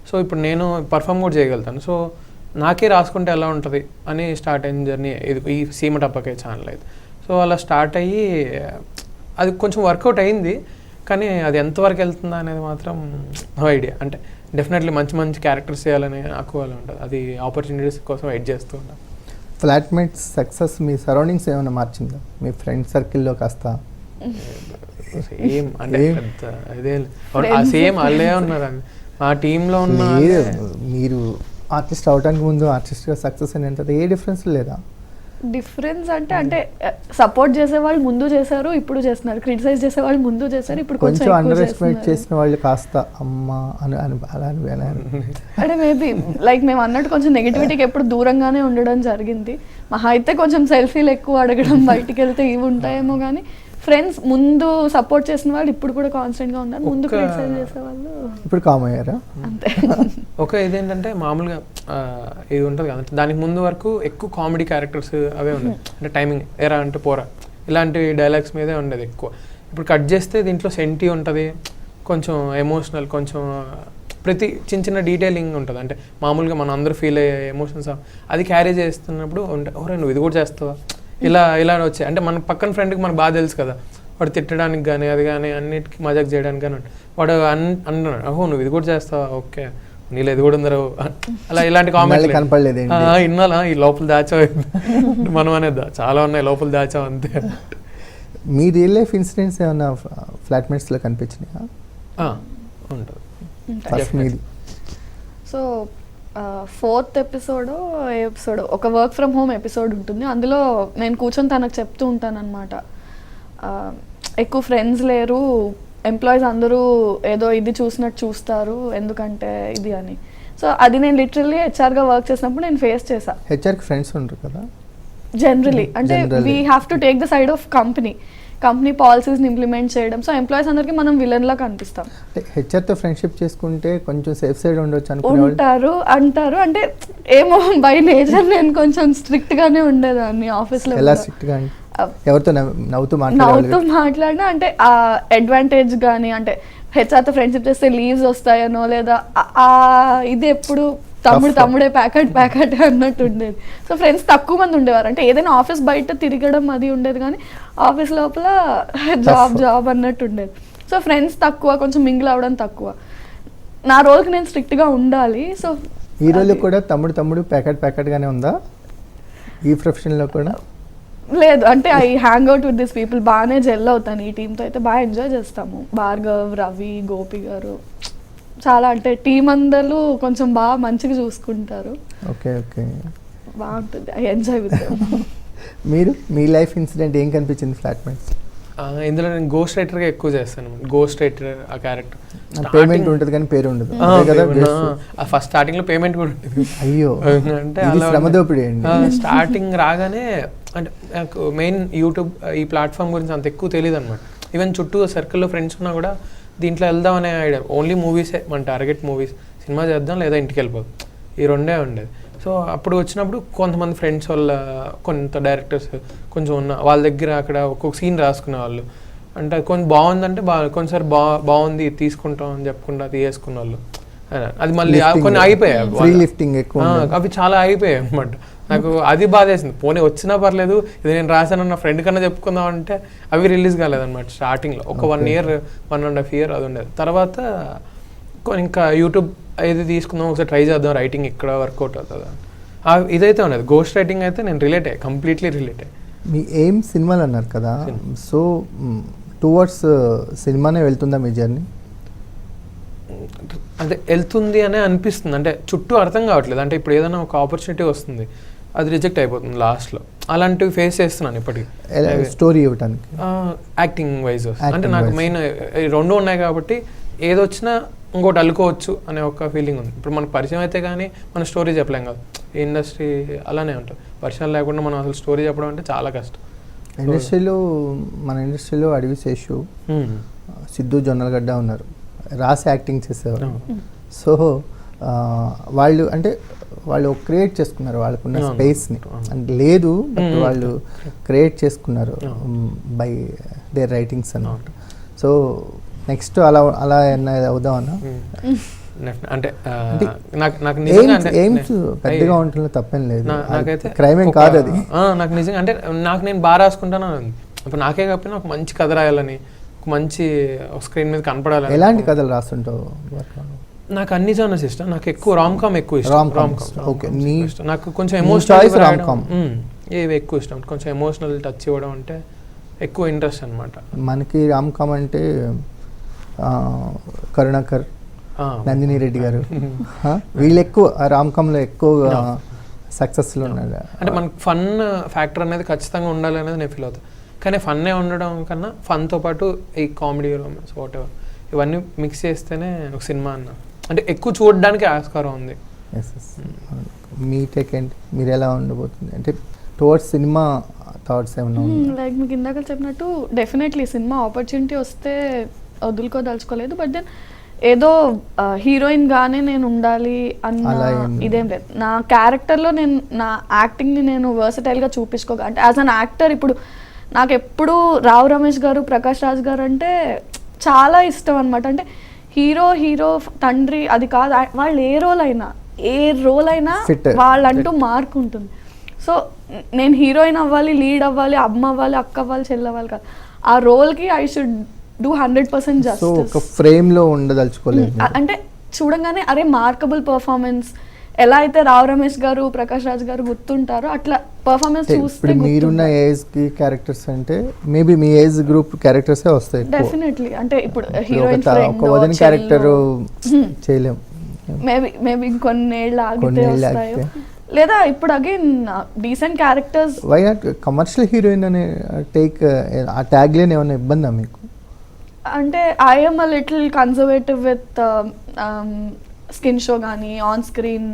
C: సో ఇప్పుడు నేను పర్ఫామ్ కూడా చేయగలుగుతాను. సో నాకే రాసుకుంటే ఎలా ఉంటుంది అని స్టార్ట్ అయిన జర్నీ ఇది ఈ సీమ టప్పకే ఛానల్ అయితే. సో అలా స్టార్ట్ అయ్యి అది కొంచెం వర్కౌట్ అయింది, కానీ అది ఎంతవరకు వెళ్తుందా అనేది మాత్రం నో ఐడియా. అంటే డెఫినెట్లీ మంచి మంచి క్యారెక్టర్స్ చేయాలని నాకు అలా ఉంటుంది, అది ఆపర్చునిటీస్ కోసం వెయిట్ చేస్తూ ఉంటాను.
A: ఫ్లాట్మేట్స్ సక్సెస్ మీ సరౌండింగ్స్ ఏమైనా మార్చిందా? మీ ఫ్రెండ్ సర్కిల్లో కాస్త
C: సేమ్ అంటే అదే సేమ్ వాళ్ళే ఉన్నారు ఆ టీంలో ఉన్న.
A: మీరు ఆర్టిస్ట్ అవడానికి ముందు ఆర్టిస్ట్గా సక్సెస్ అయినంత ఏ డిఫరెన్స్ లేదా?
B: డిఫరెన్స్ అంటే సపోర్ట్ చేసేవాళ్ళు ముందు చేశారు, ఇప్పుడు చేస్తున్నారు. క్రిటిసైజ్ చేసేవాళ్ళు ముందు చేశారు, ఇప్పుడు
A: కొంచెం అండర్ ఎస్టిమేట్ చేసిన వాళ్ళు కాస్త అమ్మ అని అలా
B: అంటే మేబీ లైక్ మేము అన్నట్టు కొంచెం నెగిటివిటీకి ఎప్పుడు దూరంగానే ఉండడం జరిగింది. మహా అయితే కొంచెం సెల్ఫీలు ఎక్కువ అడగడం, బయటికి వెళ్తే ఇవి ఉంటాయేమో, కానీ ఫ్రెండ్స్ ముందు సపోర్ట్ చేసిన వాళ్ళు ఇప్పుడు కూడా కాన్స్టెంట్ గా ఉన్నారు, ముందు క్రిటిసైజ్ చేసేవాళ్ళు
A: ఇప్పుడు కామ్ అయ్యారా
B: అంతే.
C: ఒక ఇదేంటంటే మామూలుగా ఇది ఉంటుంది కదా, దానికి ముందు వరకు ఎక్కువ కామెడీ క్యారెక్టర్స్ అవే ఉండేది. అంటే టైమింగ్ ఎరా అంటే పోరా ఇలాంటి డైలాగ్స్ మీదే ఉండేది ఎక్కువ. ఇప్పుడు కట్ చేస్తే దీంట్లో సెంటీ ఉంటుంది, కొంచెం ఎమోషనల్, కొంచెం ప్రతి చిన్న చిన్న డీటెయిలింగ్ ఉంటుంది. అంటే మామూలుగా మనం అందరూ ఫీల్ అయ్యే ఎమోషన్స్ అది క్యారీ చేస్తున్నప్పుడు ఉంటాయి. ఓరే నువ్వు ఇది కూడా చేస్తావా, ఇలా వచ్చాయి. అంటే మన పక్కన ఫ్రెండ్కి మనకు బాగా తెలుసు కదా, వాడు తిట్టడానికి కానీ అది కానీ అన్నిటికీ మజాక్ చేయడానికి కానీ వాడు అన్నాడు, ఓహో నువ్వు ఇది కూడా చేస్తావా, ఓకే నీళ్ళు ఇది కూడా ఉందరు అలా ఇలాంటి కామెంట్
A: కనపడలేదు
C: ఇన్నాలా ఈ లోపల దాచావు మనం అనేది చాలా ఉన్నాయి లోపల దాచావు అంతే.
A: మీ రియల్ లైఫ్ ఇన్సిడెంట్స్ ఏమన్నా ఫ్లాట్మేట్స్లో కనిపించినాయా?
C: ఉంటుంది
A: ఫస్ట్ మీది.
B: సో 4th ఎపిసోడ్ ఒక వర్క్ ఫ్రమ్ హోమ్ ఎపిసోడ్ ఉంటుంది. అందులో నేను కూర్చొని తనకు చెప్తూ ఉంటాను అనమాట, ఎక్కువ ఫ్రెండ్స్ లేరు, ఎంప్లాయీస్ అందరూ ఏదో ఇది చూసినట్టు చూస్తారు ఎందుకంటే ఇది అని. సో అది నేను లిటరల్లీ హెచ్ఆర్గా వర్క్ చేసినప్పుడు నేను ఫేస్ చేశాను.
A: హెచ్ఆర్కి ఫ్రెండ్స్ ఉంటారు కదా
B: జనరలీ, అంటే we have to take the side of company పాలసీస్ని ఇంప్లిమెంట్ చేయడం. సో ఎంప్లాయీస్ అందరికీ మనం విలన్లా కనిపిస్తాం.
A: హెచ్ఆర్తో ఫ్రెండ్షిప్ చేసుకుంటే కొంచెం సేఫ్ సైడ్ ఉండొచ్చు
B: అంటారు. అంటే ఏమో బై నేచర్ నేను కొంచెం స్ట్రిక్ట్ గానే ఉండేదాన్ని ఆఫీస్లో.
A: ఎలా స్ట్రిక్ట్ గా? ఎవరితో నవ్వుతూ
B: మాట్లాడినా అంటే ఆ అడ్వాంటేజ్ కానీ, అంటే హెచ్ఆర్తో ఫ్రెండ్షిప్ చేస్తే లీవ్స్ వస్తాయనో లేదా ఇది ఎప్పుడు తమ్ముడే ప్యాకెట్ అన్నట్టు ఉండేది. సో ఫ్రెండ్స్ తక్కువ మంది ఉండేవారు. అంటే ఏదైనా ఆఫీస్ బయట తిరగడం అది ఉండేది, కానీ ఆఫీస్ లోపల జాబ్ అన్నట్టు ఉండేది. సో ఫ్రెండ్స్ తక్కువ, కొంచెం మింగిల్ అవ్వడం తక్కువ. నా రోల్కి నేను స్ట్రిక్ట్గా ఉండాలి. సో
A: ఈ రోజు కూడా తమ్ముడు ప్యాకెట్గానే ఉందా ఈ ప్రొఫెషన్లో కూడా?
B: లేదు, అంటే I hang out with this people, బాగానే జెల్ అవుతాను. ఈ టీంతో అయితే బాగా ఎంజాయ్ చేస్తాము. భార్గవ్, రవి, గోపి గారు చాలా, అంటే టీం అందరూ కొంచెం బాగా మంచిగా చూసుకుంటారు.
A: ఓకే
B: బాగుంటుంది, ఐ ఎంజాయ్ విత్ దెమ్.
A: మీరు మీ లైఫ్ ఇన్సిడెంట్ ఏం కనిపించింది ఫ్లాట్మేట్స్?
C: ఇందులో నేను గోస్ట్ రైటర్గా ఎక్కువ చేస్తాను. గోస్ట్ రైటర్ ఆ క్యారెక్టర్
A: పేమెంట్ ఉంటుంది కానీ పేరు ఉండదు
C: ఫస్ట్ స్టార్టింగ్ లో పేమెంట్ కూడా ఉంటుంది.
A: అయ్యో,
C: అంటే
A: శ్రమదోపిడి అండి.
C: స్టార్టింగ్ రాగానే అంటే నాకు మెయిన్ యూట్యూబ్ ఈ ప్లాట్ఫామ్ గురించి అంత ఎక్కువ తెలియదు అనమాట. ఈవెన్ చుట్టూ సర్కిల్లో ఫ్రెండ్స్ ఉన్నా కూడా దీంట్లో వెళ్దాం అనే ఐడియా, ఓన్లీ మూవీసే, మన టార్గెట్ మూవీస్, సినిమా చేద్దాం లేదా ఇంటికి వెళ్ళిపోదాం, ఈ రెండే ఉండేది. సో అప్పుడు వచ్చినప్పుడు కొంతమంది ఫ్రెండ్స్ వాళ్ళ కొంత డైరెక్టర్స్ కొంచెం ఉన్న వాళ్ళ దగ్గర అక్కడ ఒక్కొక్క సీన్ రాసుకునే వాళ్ళు. అంటే కొంచెం బాగుందంటే కొంచెంసారి బాగుంది తీసుకుంటాం అని చెప్పకుండా తీసేసుకున్న వాళ్ళు. అది మళ్ళీ కొన్ని ఆగిపోయాయి,
A: ఫ్రీ లిఫ్టింగ్ ఎక్కువ
C: అవి చాలా ఆగిపోయాయి అనమాట. నాకు అది బాధేసింది. పోనీ వచ్చినా పర్లేదు, ఇది నేను రాశాను నా ఫ్రెండ్ కన్నా చెప్పుకుందాం అంటే అవి రిలీజ్ కాలేదన్నమాట స్టార్టింగ్లో. ఒక 1 year 1.5 year అది ఉండేది. తర్వాత ఇంకా యూట్యూబ్ ఏది తీసుకుందాం ఒకసారి ట్రై చేద్దాం, రైటింగ్ ఇక్కడ వర్కౌట్ అవుతుందా ఇదైతే ఉండేది. గోస్ట్ రైటింగ్ అయితే నేను రిలేట్ అయ్యాయి, కంప్లీట్లీ రిలేట్ అయ్యాయి.
A: మీ ఎయిమ్ సినిమాలు అన్నారు కదా, సో టువర్డ్స్ సినిమానే వెళ్తుందా మీ జర్నీ?
C: అంటే వెళ్తుంది అనే అనిపిస్తుంది. అంటే చుట్టూ అర్థం కావట్లేదు. అంటే ఇప్పుడు ఏదైనా ఒక ఆపర్చునిటీ వస్తుంది, అది రిజెక్ట్ అయిపోతుంది లాస్ట్లో. అలాంటివి ఫేస్ చేస్తున్నాను ఇప్పటికి.
A: స్టోరీ ఇవ్వడానికి
C: యాక్టింగ్ వైజ్ అంటే నాకు మెయిన్ 2 ఉన్నాయి కాబట్టి ఏదొచ్చినా ఇంకోటి అల్లుకోవచ్చు అనే ఒక ఫీలింగ్ ఉంది. ఇప్పుడు మనకు పరిచయం అయితే కానీ మన స్టోరీ చెప్పలేం కదా. ఈ ఇండస్ట్రీ అలానే ఉంటుంది, పరిచయం లేకుండా మనం అసలు స్టోరీ చెప్పడం అంటే చాలా కష్టం.
A: మన ఇండస్ట్రీలో అడవి శేషు, సిద్ధు జొన్నలగడ్డ ఉన్నారు, రాసి యాక్టింగ్ చేసేవారు. సో వాళ్ళు క్రియేట్ చేసుకున్నారు వాళ్ళకున్న స్పేస్ని. అంటే లేదు బట్ వాళ్ళు క్రియేట్ చేసుకున్నారు బై దేర్ రైటింగ్స్ అన్నమాట. సో నెక్స్ట్ అలా అవుదాం అన్న.
C: అంటే
A: ఎయిమ్స్ పెద్దగా ఉంటుంది, తప్పేం లేదు,
C: నాకైతే
A: క్రైమ్ ఏం కాదు అది.
C: నాకు నిజంగా అంటే నేను బాగా రాసుకుంటాను. ఇప్పుడు నాకే కాకపోయినా ఒక మంచి కథ రాయాలని, ఒక మంచి స్క్రీన్ మీద కనపడాలని.
A: ఎలాంటి కథలు రాస్తుంటావు?
C: నాకు అన్ని జానర్స్ ఇష్టం. నాకు ఎక్కువ రామ్-కామ్ ఎక్కువ ఇష్టం.
A: ఓకే,
C: నాకు కొంచెం ఎమోషనల్ ఏవి ఎక్కువ ఇష్టం. కొంచెం ఎమోషనల్ టచ్ ఇవ్వడం అంటే ఎక్కువ ఇంట్రెస్ట్ అనమాట.
A: మనకి రామ్-కామ్ అంటే కరుణాకర్, నందిని రెడ్డి గారు, వీళ్ళు ఎక్కువ రామ్-కామ్లో ఎక్కువ సక్సెస్లో ఉన్నారు.
C: అంటే మనకు ఫన్ ఫ్యాక్టర్ అనేది ఖచ్చితంగా ఉండాలి అనేది నేను ఫీల్ అవుతాను. కానీ ఫన్నే ఉండడం కన్నా ఫన్తో పాటు ఈ కామెడీ, రొమాన్స్, వాట్ ఎవర్ ఇవన్నీ మిక్స్ చేస్తేనే ఒక సినిమా అన్న అంటే ఎక్కువ చూడడానికి ఆస్కారం ఉంది.
A: మీ టేక్ ఏంటి, మీరు ఎలా ఉండబోతుంది అంటే టువర్డ్స్ సినిమా థాట్స్ ఏమన్నా?
B: లైక్ మీకు ఇందాక చెప్పినట్టు డెఫినెట్లీ సినిమా ఆపర్చునిటీ వస్తే వదులుకోదలుచుకోలేదు. బట్ దెన్ ఏదో హీరోయిన్ గానే నేను ఉండాలి అన్న ఇదేం లేదు. నా క్యారెక్టర్లో నేను నా యాక్టింగ్ని నేను వర్సటైల్గా చూపించుకోగా అంటే యాజ్ అన్ యాక్టర్ ఇప్పుడు నాకు ఎప్పుడు రావు రమేష్ గారు, ప్రకాష్ రాజ్ గారు అంటే చాలా ఇష్టం అనమాట. అంటే హీరో తండ్రి అది కాదు, వాళ్ళు ఏ రోల్ అయినా వాళ్ళంటూ మార్క్ ఉంటుంది. సో నేను హీరోయిన్ అవ్వాలి, లీడ్ అవ్వాలి, అమ్మ అవ్వాలి, అక్క అవ్వాలి, చెల్లి అవ్వాలి కాదు, ఆ రోల్కి ఐ షుడ్ డూ 100% జస్టిస్.
A: ఫ్రేమ్లో ఉండదలుచుకోలేదు
B: అంటే చూడంగానే అరే మార్కబుల్ పర్ఫార్మెన్స్, ఎలా అయితే రావు రమేష్ గారు, ప్రకాష్ రాజ్ గారు గుర్తుంటారో అట్లా పర్ఫార్మెన్స్ చూస్తే.
A: మీరున్న ఏజ్ కి క్యారెక్టర్స్ అంటే మేబీ మీ ఏజ్ గ్రూప్ క్యారెక్టర్సే వస్తాయి
B: డెఫినెట్లీ. అంటే ఇప్పుడు హీరోయిన్
A: ఒక వదిన క్యారెక్టర్ చేయలేం,
B: మేబీ ఇంకొన్నేళ్ళు ఆగితే వస్తాయో, లేదా ఇప్పుడు again decent characters.
A: Why not commercial heroine అనే టేక్, ఆ ట్యాగ్ లైన్ ఏమైనా ఇబ్బందా మీకు?
B: అంటే I'm a little conservative with skin show కానీ ఆన్ స్క్రీన్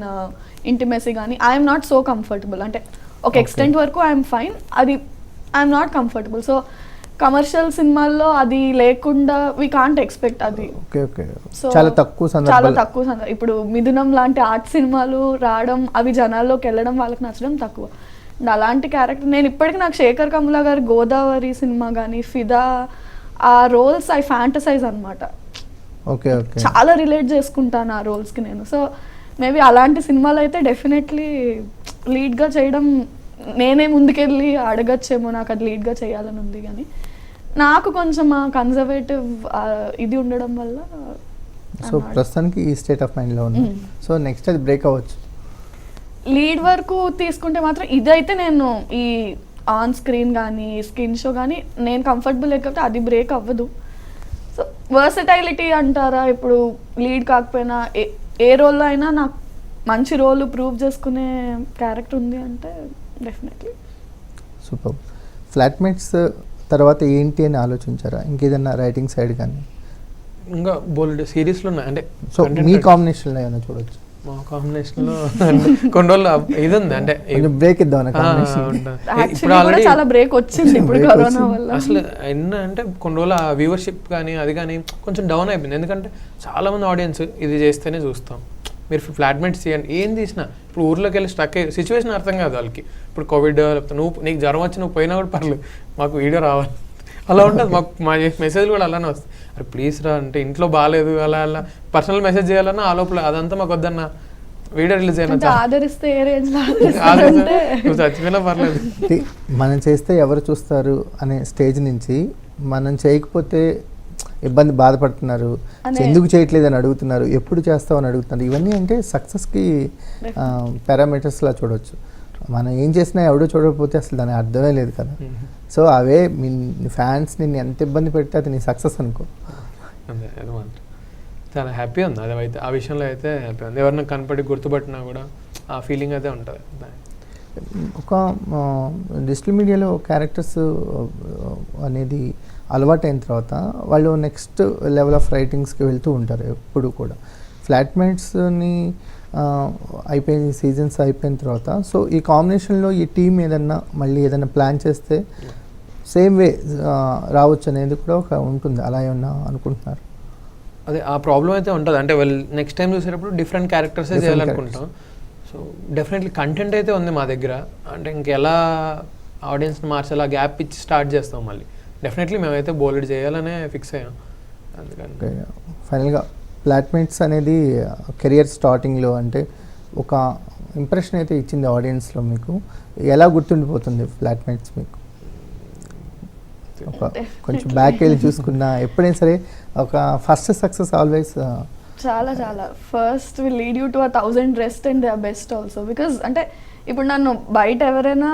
B: ఇంటిమెసీ కానీ ఐఎమ్ నాట్ సో కంఫర్టబుల్. అంటే ఒక ఎక్స్టెంట్ వరకు ఐఎమ్ ఫైన్, అది ఐఎమ్ నాట్ కంఫర్టబుల్. సో కమర్షియల్ సినిమాల్లో అది లేకుండా వీ కాంట్ ఎక్స్పెక్ట్ అది.
A: సో చాలా తక్కువ
B: ఇప్పుడు మిథునం లాంటి ఆర్ట్ సినిమాలు రావడం, అవి జనాల్లోకి వెళ్ళడం, వాళ్ళకి నచ్చడం తక్కువ. అలాంటి క్యారెక్టర్ నేను ఇప్పటికీ నాకు శేఖర్ కమ్లా గారి గోదావరి సినిమా కానీ, ఫిదా, ఆ రోల్స్ ఐ ఫ్యాంటసైజ్ అనమాట. చాలా రిలేట్ చేసుకుంటాను ఆ రోల్స్కి నేను. సో మేబీ అలాంటి సినిమాలు అయితే డెఫినెట్లీ లీడ్గా చేయడం, నేనే ముందుకెళ్ళి అడగచ్చేమో, నాకు అది లీడ్గా చేయాలని ఉంది. కానీ నాకు కొంచెం ఆ కన్జర్వేటివ్ ఇది ఉండడం వల్ల.
A: సో ప్రస్తుతానికి ఈ స్టేట్ ఆఫ్ మైండ్లో ఉంది. సో నెక్స్ట్ అది బ్రేక్ అవ్వచ్చు.
B: లీడ్ వరకు తీసుకుంటే మాత్రం ఇదైతే నేను ఈ ఆన్ స్క్రీన్ కానీ స్కిన్ షో కానీ నేను కంఫర్టబుల్ లేకపోతే అది బ్రేక్ అవ్వదు. సో వర్సటైలిటీ అంటారా, ఇప్పుడు లీడ్ కాకపోయినా ఏ రోల్లో అయినా నాకు మంచి రోల్ ప్రూవ్ చేసుకునే క్యారెక్టర్ ఉంది అంటే డెఫినెట్లీ.
A: సూపర్. ఫ్లాట్మేట్స్ తర్వాత ఏంటి అని ఆలోచించారా? ఇంకేదన్నా రైటింగ్ సైడ్ కానీ
C: ఇంకా బోల్డ్ సిరీస్లో ఉన్నాయి అంటే?
A: సో మీ కాంబినేషన్లో ఏమైనా చూడొచ్చు?
C: మా కాంబినేషన్లో కొన్ని రోజులు ఇది ఉంది అంటే
A: బ్రేక్ ఇద్దాం.
B: ఇప్పుడు ఆల్రెడీ చాలా బ్రేక్ వచ్చింది ఇప్పుడు కరోనా వల్ల.
C: అసలు అంటే కొన్ని రోజులు ఆ వ్యూవర్షిప్ కానీ అది కానీ కొంచెం డౌన్ అయిపోయింది. ఎందుకంటే చాలా మంది ఆడియన్స్ ఇది చేస్తేనే చూస్తాం, మీరు ఫ్లాట్మేట్స్ చేయండి, ఏం తీసినా ఇప్పుడు ఊర్లోకి వెళ్ళి స్టక్ అయ్యి సిచ్యువేషన్ అర్థం కాదు వాళ్ళకి. ఇప్పుడు కోవిడ్, లేకపోతే నీకు జ్వరం వచ్చి నువ్వు పోయినా కూడా పర్లేదు, మాకు వీడియో రావాలి, అలా ఉంటుంది మాకు. మా మెసేజ్ కూడా అలానే వస్తుంది, అరే ప్లీజ్ రా అంటే ఇంట్లో బాగాలేదు అలా అలా పర్సనల్ మెసేజ్ చేయాలన్నా ఆ లోపల అదంతా మాకు వద్దన్న వీడియో రిలీజ్ అయినా
B: అంటే ఆదరిస్తే ఏ రేంజ్ లో
C: నువ్వు చచ్చిపోయినా పర్లేదు.
A: మనం చేస్తే ఎవరు చూస్తారు అనే స్టేజ్ నుంచి మనం చేయకపోతే ఇబ్బంది బాధపడుతున్నారు, ఎందుకు చేయట్లేదు అని అడుగుతున్నారు, ఎప్పుడు చేస్తావు అని అడుగుతున్నారు. ఇవన్నీ అంటే సక్సెస్కి పారామీటర్స్లా చూడవచ్చు. మనం ఏం చేసినా ఎవడో చూడకపోతే అసలు దాని అర్థమే లేదు కదా. సో అవే మీ ఫ్యాన్స్ నిన్ను ఎంత ఇబ్బంది పెడితే అది నీ సక్సెస్ అనుకో.
C: అదే అది మాత్రం చాలా హ్యాపీ ఉంది. అదైతే ఆ విషయంలో అయితే హ్యాపీ ఉంది. ఎవరిని కనపడి గుర్తుపట్టినా కూడా ఆ ఫీలింగ్ అయితే ఉంటుంది.
A: ఒక డిజిటల్ మీడియాలో క్యారెక్టర్స్ అనేది అలవాటైన తర్వాత వాళ్ళు నెక్స్ట్ లెవెల్ ఆఫ్ రైటింగ్స్కి వెళ్తూ ఉంటారు ఎప్పుడు కూడా. ఫ్లాట్మేట్స్ని అయిపోయిన సీజన్స్ అయిపోయిన తర్వాత సో ఈ కాంబినేషన్లో ఈ టీం ఏదన్నా మళ్ళీ ఏదైనా ప్లాన్ చేస్తే సేమ్ వే రావచ్చు అనేది కూడా ఒక ఉంటుంది. అలా ఏమన్నా అనుకుంటున్నారు?
C: అదే ఆ ప్రాబ్లం అయితే ఉంటుంది. అంటే వాళ్ళు నెక్స్ట్ టైం చూసేటప్పుడు డిఫరెంట్ క్యారెక్టర్సే చేయాలనుకుంటాం. సో డెఫినెట్లీ కంటెంట్ అయితే ఉంది మా దగ్గర. అంటే ఇంకెలా ఆడియన్స్ని మార్చేలా గ్యాప్ ఇచ్చి స్టార్ట్ చేస్తాం మళ్ళీ. డెఫినెట్లీ మేమైతే బోల్డ్ చేయాలనే ఫిక్స్ అయ్యాం. అందుకని
A: ఫైనల్గా ఫ్లాట్మేట్స్ అనేది కెరియర్ స్టార్టింగ్లో అంటే ఒక ఇంప్రెషన్ అయితే ఇచ్చింది ఆడియన్స్లో. మీకు ఎలా గుర్తుండిపోతుంది ఫ్లాట్మేట్స్ మీకు? ఒక కొంచెం బ్యాక్ వెళ్ళి చూసుకున్నా ఎప్పుడైనా సరే ఒక ఫస్ట్ సక్సెస్ ఆల్వేస్
B: చాలా చాలా first will lead you to 1000 rest and they are best also. Because అంటే ఇప్పుడు నన్ను బయట ఎవరైనా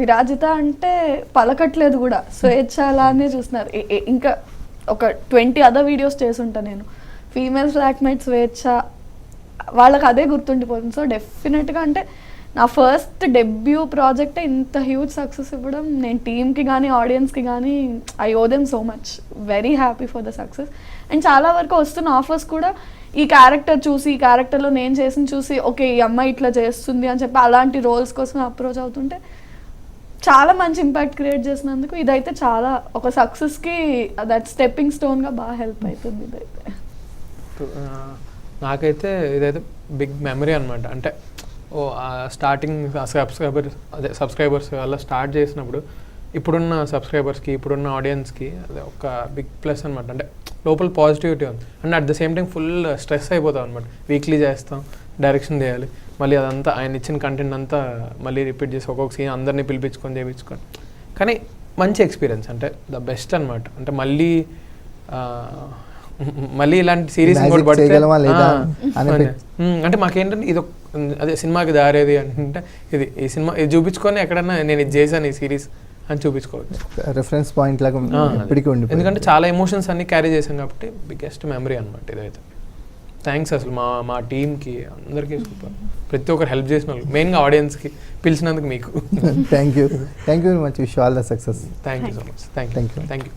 B: విరాజిత అంటే పలకట్లేదు కూడా, స్వేచ్ఛ అలానే చూస్తున్నారు. ఇంకా ఒక 20 అదర్ వీడియోస్ చేసుంటా నేను, ఫీమేల్ ఫ్లాట్మేట్ స్వేచ్ఛ, వాళ్ళకి అదే గుర్తుండిపోతుంది. సో డెఫినెట్గా అంటే నా ఫస్ట్ డెబ్యూ ప్రాజెక్టే ఇంత హ్యూజ్ సక్సెస్ ఇవ్వడం నేను టీమ్కి కానీ ఆడియన్స్కి కానీ I owe them so much. Very happy for the success. And చాలా వరకు వస్తున్న ఆఫర్స్ కూడా ఈ క్యారెక్టర్ చూసి, ఈ క్యారెక్టర్లో నేను చేసిన చూసి ఓకే ఈ అమ్మాయి ఇట్లా చేస్తుంది అని చెప్పి అలాంటి రోల్స్ కోసం అప్రోచ్ అవుతుంటే చాలా మంచి ఇంపాక్ట్ క్రియేట్ చేసినందుకు ఇదైతే చాలా ఒక సక్సెస్కి దట్ స్టెప్పింగ్ స్టోన్గా బాగా హెల్ప్ అవుతుంది ఇదైతే.
C: నాకైతే ఇదైతే బిగ్ మెమరీ అనమాట. అంటే స్టార్టింగ్ సబ్స్క్రైబర్స్ అలా స్టార్ట్ చేసినప్పుడు ఇప్పుడున్న సబ్స్క్రైబర్స్కి ఇప్పుడున్న ఆడియన్స్కి అది ఒక బిగ్ ప్లస్ అనమాట. అంటే లోపల పాజిటివిటీ ఉంది. And at the same time full stress అయిపోతాం అనమాట. వీక్లీ చేస్తాం, డైరెక్షన్ చేయాలి, మళ్ళీ అదంతా ఆయన ఇచ్చిన కంటెంట్ అంతా మళ్ళీ రిపీట్ చేసి ఒక్కొక్క సీన్ అందరినీ పిలిపించుకొని చేయించుకొని. కానీ మంచి ఎక్స్పీరియన్స్, అంటే ద బెస్ట్ అనమాట. అంటే మళ్ళీ ఇలాంటి సిరీస్ అంటే మాకేంటంటే ఇది అదే సినిమాకి దారేది అంటే ఈ సినిమా ఇది చూపించుకొని ఎక్కడన్నా నేను ఇది చేశాను ఈ సిరీస్ అని చూపించుకోవచ్చు.
A: రెఫరెన్స్ పాయింట్ లాగా ఎప్పటికీ ఉంది.
C: ఎందుకంటే చాలా ఎమోషన్స్ అన్ని క్యారీ చేశాం కాబట్టి బిగ్గెస్ట్ మెమరీ అనమాట ఇదైతే. థ్యాంక్స్ అసలు మా టీమ్కి అందరికీ సూపర్. ప్రతి ఒక్కరు హెల్ప్ చేసిన వాళ్ళు, మెయిన్గా ఆడియన్స్కి పిలిచినందుకు మీకు
A: thank you very much. Wish all the success.
C: Thank you so much. Thank you.